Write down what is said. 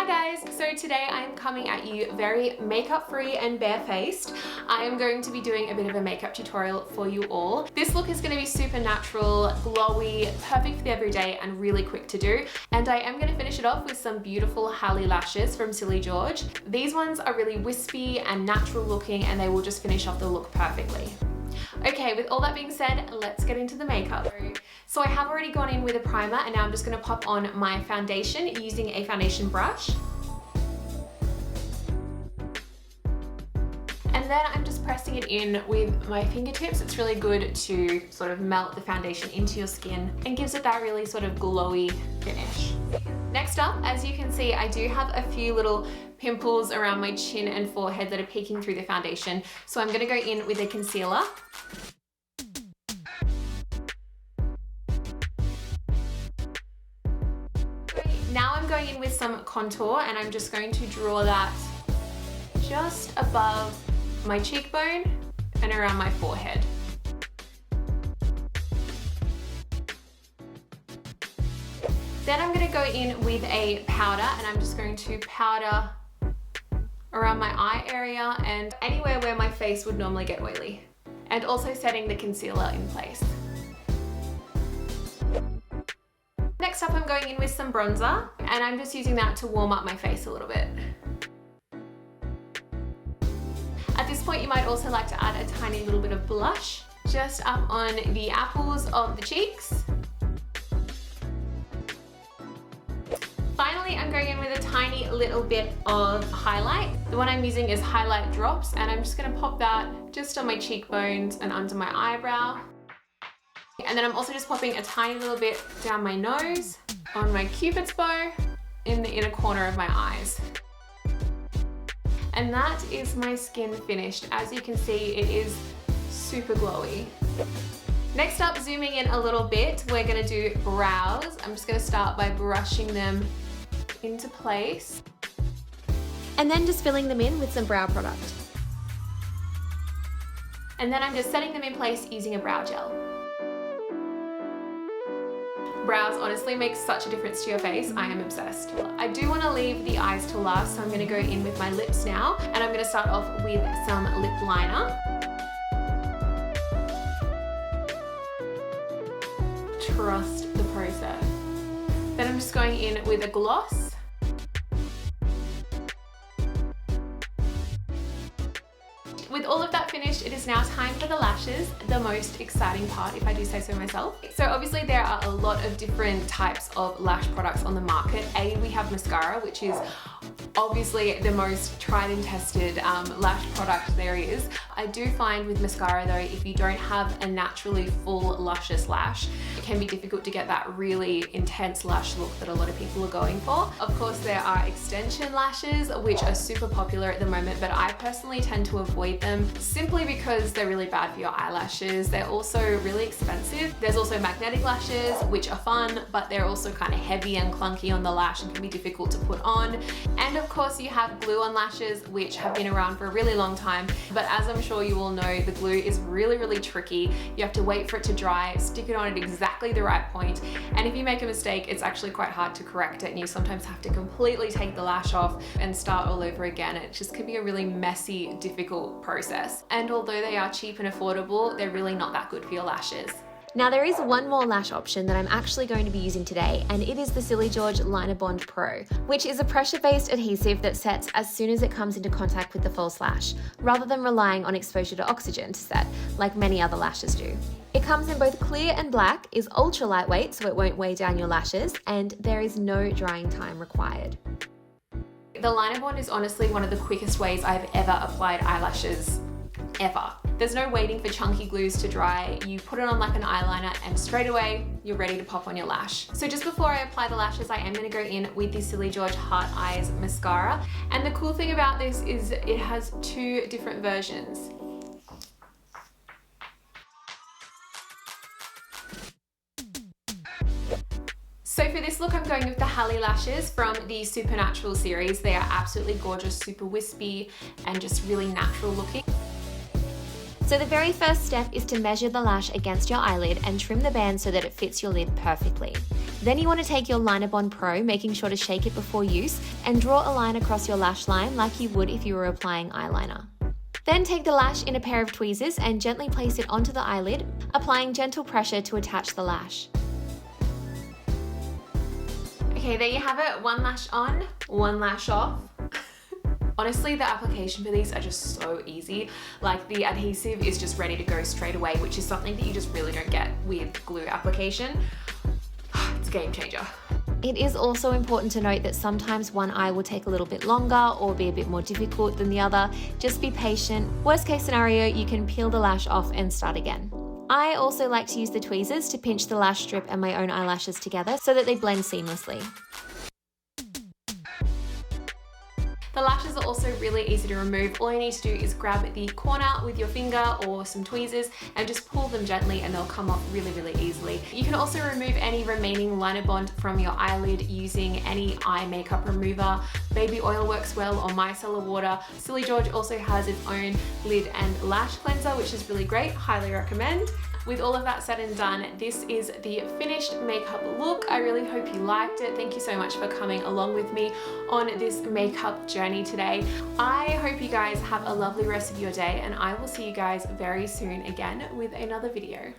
Hi guys, so today I'm coming at you very makeup free and barefaced. I am going to be doing a bit of a makeup tutorial for you all. This look is going to be super natural, glowy, perfect for the everyday and really quick to do. And I am going to finish it off with some beautiful Halley lashes from Silly George. These ones are really wispy and natural looking and they will just finish off the look perfectly. Okay, with all that being said, let's get into the makeup. So I have already gone in with a primer and now I'm just going to pop on my foundation using a foundation brush. And then I'm just pressing it in with my fingertips. It's really good to sort of melt the foundation into your skin and gives it that really sort of glowy finish. Next up, as you can see, I do have a few little pimples around my chin and forehead that are peeking through the foundation. So I'm going to go in with a concealer. Now I'm going in with some contour and I'm just going to draw that just above my cheekbone and around my forehead. Then I'm going to go in with a powder and I'm just going to powder around my eye area and anywhere where my face would normally get oily. And also setting the concealer in place. Next up, I'm going in with some bronzer and I'm just using that to warm up my face a little bit. At this point, you might also like to add a tiny little bit of blush just up on the apples of the cheeks. Finally, I'm going in with a tiny little bit of highlight. The one I'm using is highlight drops and I'm just going to pop that just on my cheekbones and under my eyebrow. And then I'm also just popping a tiny little bit down my nose, on my cupid's bow, in the inner corner of my eyes. And that is my skin finished. As you can see, it is super glowy. Next up, zooming in a little bit, we're gonna do brows. I'm just gonna start by brushing them into place. And then just filling them in with some brow product. And then I'm just setting them in place using a brow gel. Brows honestly make such a difference to your face. I am obsessed. I do want to leave the eyes till last, so I'm going to go in with my lips now, and I'm going to start off with some lip liner. Trust the process. Then I'm just going in with a gloss. With all of that finished, it is now time for the lashes, the most exciting part, if I do say so myself. So obviously there are a lot of different types of lash products on the market. We have mascara, which is obviously the most tried and tested lash product there is. I do find with mascara though, if you don't have a naturally full luscious lash, it can be difficult to get that really intense lash look that a lot of people are going for. Of course, there are extension lashes, which are super popular at the moment, but I personally tend to avoid them simply because they're really bad for your eyelashes. They're also really expensive. There's also magnetic lashes, which are fun, but they're also kind of heavy and clunky on the lash and can be difficult to put on. And of course, you have glue-on lashes, which have been around for a really long time, but as I'm sure you all know, the glue is really, really tricky. You have to wait for it to dry, stick it on at exactly the right point, and if you make a mistake, it's actually quite hard to correct it, and you sometimes have to completely take the lash off and start all over again. It just can be a really messy, difficult process. And although they are cheap and affordable, they're really not that good for your lashes. Now there is one more lash option that I'm actually going to be using today, and it is the Silly George Linerbond Pro, which is a pressure-based adhesive that sets as soon as it comes into contact with the false lash, rather than relying on exposure to oxygen to set, like many other lashes do. It comes in both clear and black, is ultra lightweight so it won't weigh down your lashes, and there is no drying time required. The Linerbond is honestly one of the quickest ways I've ever applied eyelashes, ever. There's no waiting for chunky glues to dry. You put it on like an eyeliner and straight away you're ready to pop on your lash. So just before I apply the lashes, I am going to go in with the Silly George Heart Eyes mascara. And the cool thing about this is it has two different versions. So for this look, I'm going with the Halley lashes from the Supernatural series. They are absolutely gorgeous, super wispy, and just really natural looking. So the very first step is to measure the lash against your eyelid and trim the band so that it fits your lid perfectly. Then you want to take your LinerBond Pro, making sure to shake it before use, and draw a line across your lash line like you would if you were applying eyeliner. Then take the lash in a pair of tweezers and gently place it onto the eyelid, applying gentle pressure to attach the lash. Okay, there you have it. One lash on, one lash off. Honestly, the application for these are just so easy. Like, the adhesive is just ready to go straight away, which is something that you just really don't get with glue application. It's a game changer. It is also important to note that sometimes one eye will take a little bit longer or be a bit more difficult than the other. Just be patient. Worst case scenario, you can peel the lash off and start again. I also like to use the tweezers to pinch the lash strip and my own eyelashes together so that they blend seamlessly. The lashes are also really easy to remove. All you need to do is grab the corner with your finger or some tweezers and just pull them gently and they'll come off really, really easily. You can also remove any remaining LinerBond from your eyelid using any eye makeup remover. Baby oil works well, or micellar water. Silly George also has its own lid and lash cleanser, which is really great. Highly recommend. With all of that said and done, this is the finished makeup look. I really hope you liked it. Thank you so much for coming along with me on this makeup journey today. I hope you guys have a lovely rest of your day, and I will see you guys very soon again with another video.